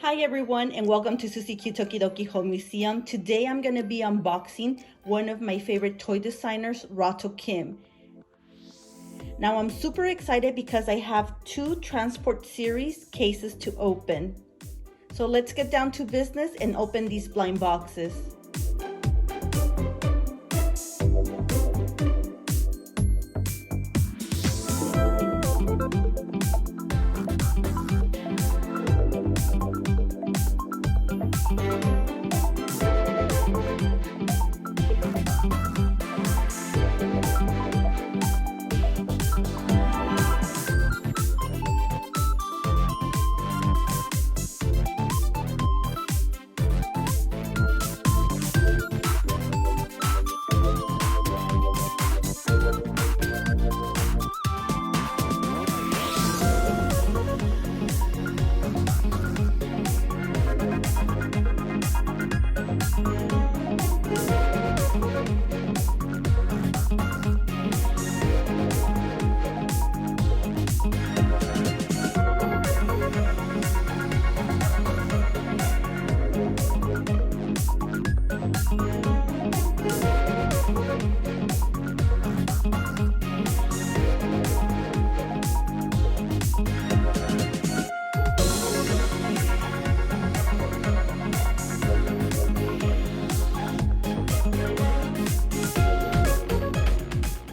Hi everyone and welcome to Tuzki Tokidoki Home Museum. Today I'm going to be unboxing one of my favorite toy designers, Rato Kim. Now I'm super excited because I have two Transport Series cases to open. So let's get down to business and open these blind boxes.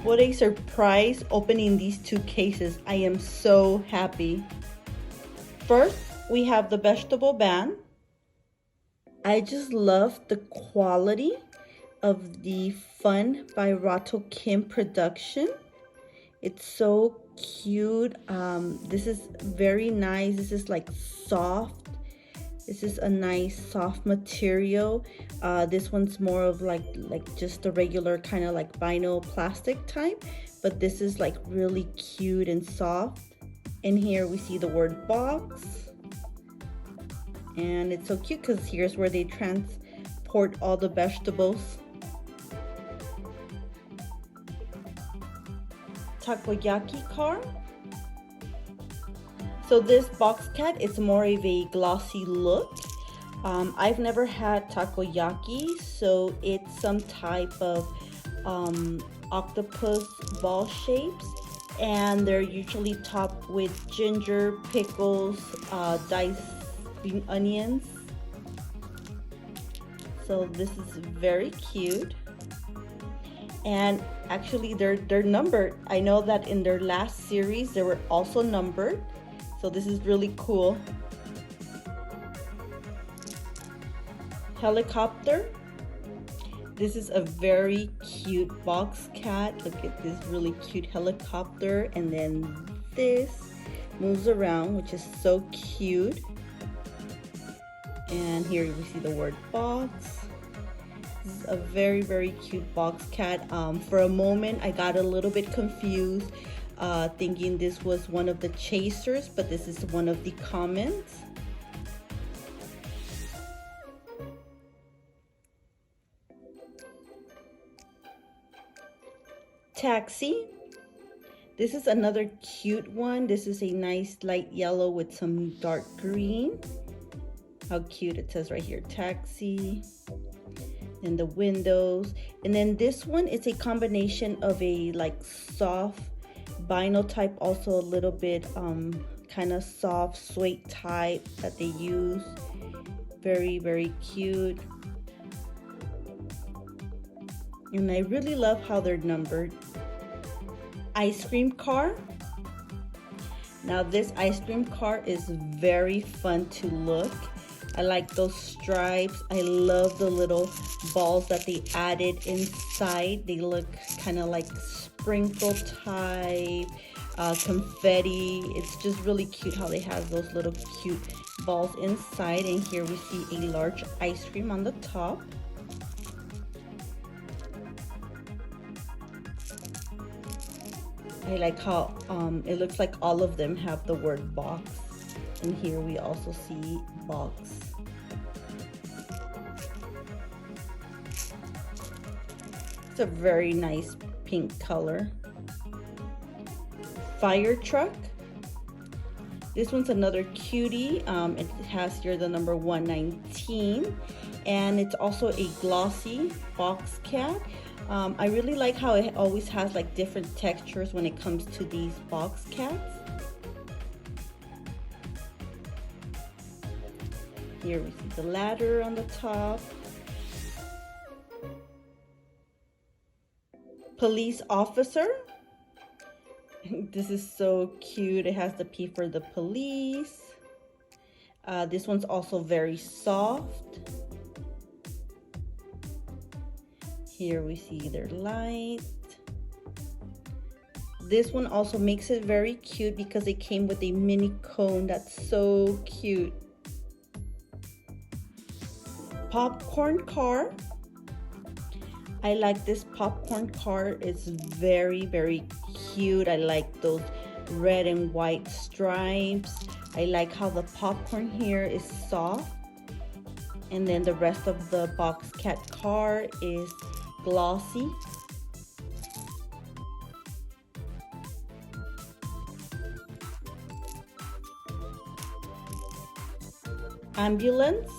What a surprise opening these two cases. I am so happy. First, we have the vegetable band. I just love the quality of the Fun by Rato Kim production. It's so cute. This is very nice. This is like soft. This is a nice soft material. This one's more of like just a regular kind of like vinyl plastic type, but this is like really cute and soft. And here we see the word box, and it's so cute because here's where they transport all the vegetables. Takoyaki Car. So this BoxCat is more of a glossy look. I've never had takoyaki, so it's some type of octopus ball shapes, and they're usually topped with ginger, pickles, diced onions. So this is very cute. And actually they're numbered. I know that in their last series they were also numbered. So this is really cool. Helicopter. This is a very cute BoxCat. Look at this really cute helicopter. And then this moves around, which is so cute. And here we see the word box. This is a very cute BoxCat. For a moment I got a little bit confused, thinking this was one of the chasers, but this is one of the comments. Taxi. This is another cute one. This is a nice light yellow with some dark green. How cute. It says right here, taxi. And the windows. And then this one is a combination of a like soft vinyl type, also a little bit kind of soft suede type that they use. Very cute. And I really love how they're numbered. Ice cream car. Now this ice cream car is very fun to look. I like those stripes. I love the little balls that they added inside. They look kind of like sprinkle type, confetti. It's just really cute how they have those little cute balls inside. And here we see a large ice cream on the top. I like how it looks like all of them have the word box. And here we also see box. It's a very nice pink color. Fire truck. This one's another cutie. It has here the number 119, and it's also a glossy box cat. I really like how it always has like different textures when it comes to these box cats. Here we see the ladder on the top. Police officer. This is so cute. It has the P for the police. This one's also very soft. Here we see their light. This one also makes it very cute because it came with a mini cone. That's so cute. Popcorn car. I like this popcorn car. It's very, very cute. I like those red and white stripes. I like how the popcorn here is soft. And then the rest of the BoxCat car is glossy. Ambulance.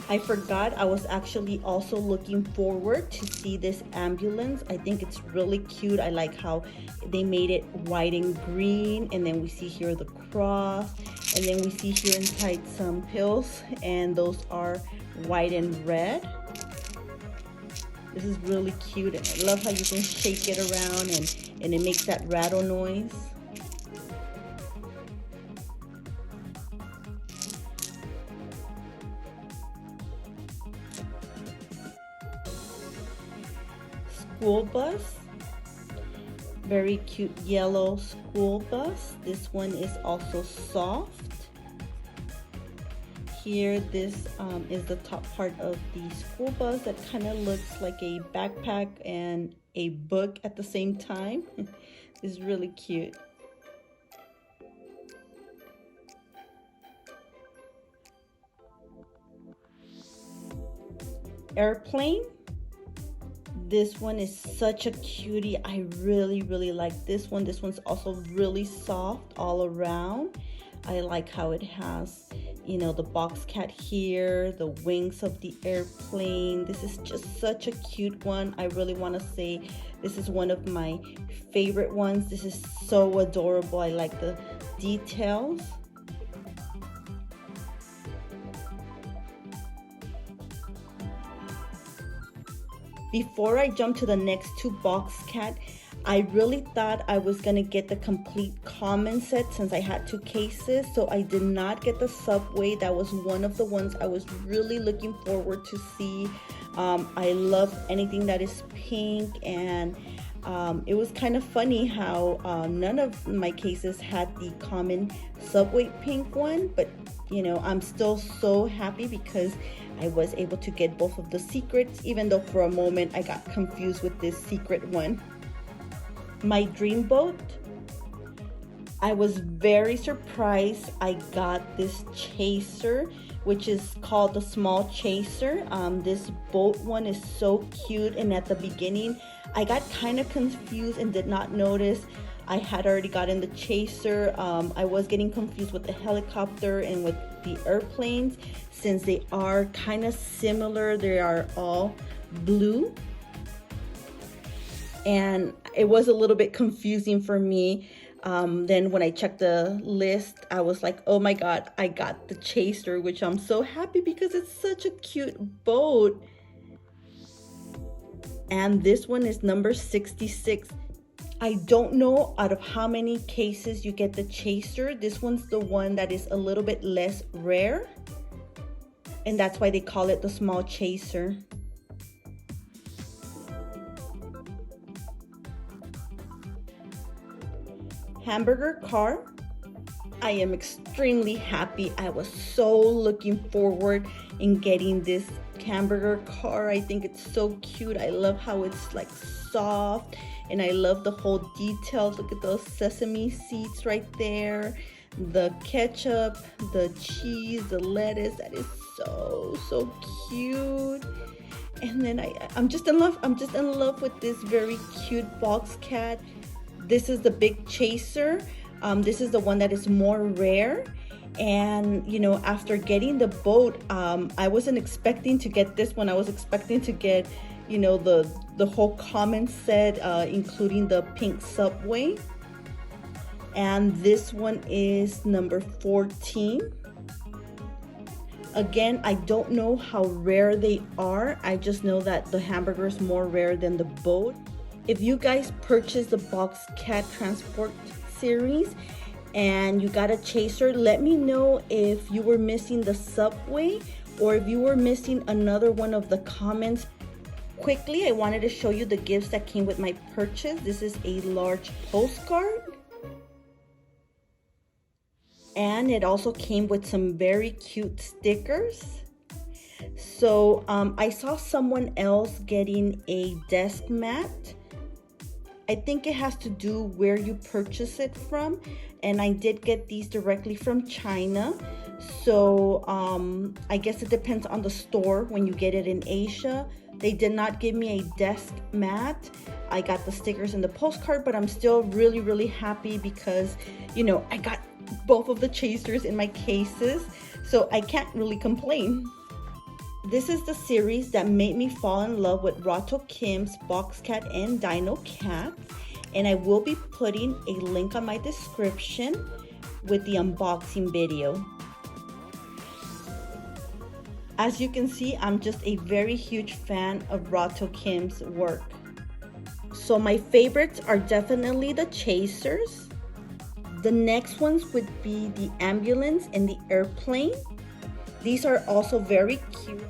I forgot I was actually also looking forward to see this ambulance. I think it's really cute. I like how they made it white and green, and then we see here the cross, and then we see here inside some pills, and those are white and red. This is really cute, and I love how you can shake it around and it makes that rattle noise. School bus, very cute yellow school bus. This one is also soft. Here, this is the top part of the school bus that kind of looks like a backpack and a book at the same time. It's really cute. Airplane. This one is such a cutie. I really, really like this one. This one's also really soft all around. I like how it has, you know, the BoxCat here, the wings of the airplane. This is just such a cute one. I really want to say this is one of my favorite ones. This is so adorable. I like the details. Before I jump to the next two BoxCat, I really thought I was gonna get the complete common set since I had two cases, so I did not get the Subway. That was one of the ones I was really looking forward to see. I love anything that is pink, and it was kind of funny how none of my cases had the common Subway pink one, but you know, I'm still so happy because I was able to get both of the secrets, even though for a moment I got confused with this secret one. My dream boat. I was very surprised I got this chaser, which is called the small chaser. This boat one is so cute, and at the beginning I got kind of confused and did not notice I had already gotten the chaser. I was getting confused with the helicopter and with the airplanes since they are kind of similar. They are all blue, and it was a little bit confusing for me. Then when I checked the list, I was like, oh my god, I got the chaser, which I'm so happy because it's such a cute boat. And this one is number 66. I don't know out of how many cases you get the chaser. This one's the one that is a little bit less rare, and that's why they call it the small chaser. Hamburger Car. I am extremely happy. I was so looking forward in getting this Hamburger Car. I think it's so cute. I love how it's like soft, and I love the whole details. Look at those sesame seeds right there, the ketchup, the cheese, the lettuce. That is so cute. And then I'm just in love. I'm just in love with this very cute BoxCat. This is the big chaser. This is the one that is more rare. And you know, after getting the boat, I wasn't expecting to get this one. I was expecting to get, you know, the whole comment set, including the pink subway. And this one is number 14. Again, I don't know how rare they are. I just know that the hamburger is more rare than the boat. If you guys purchased the BoxCat Transport series and you got a chaser, let me know if you were missing the subway or if you were missing another one of the comments. Quickly, I wanted to show you the gifts that came with my purchase. This is a large postcard. And it also came with some very cute stickers. So I saw someone else getting a desk mat. I think it has to do where you purchase it from. And I did get these directly from China. So I guess it depends on the store when you get it in Asia. They did not give me a desk mat. I got the stickers and the postcard, but I'm still really, really happy because, you know, I got both of the chasers in my cases, so I can't really complain. This is the series that made me fall in love with Rato Kim's BoxCat and Dino Cat, and I will be putting a link on my description with the unboxing video. As you can see, I'm just a very huge fan of Rato Kim's work. So my favorites are definitely the chasers. The next ones would be the ambulance and the airplane. These are also very cute.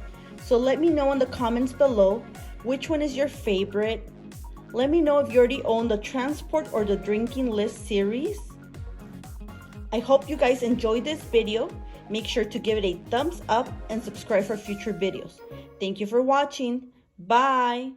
So let me know in the comments below which one is your favorite. Let me know if you already own the transport or the drinking list series. I hope you guys enjoyed this video. Make sure to give it a thumbs up and subscribe for future videos. Thank you for watching. Bye.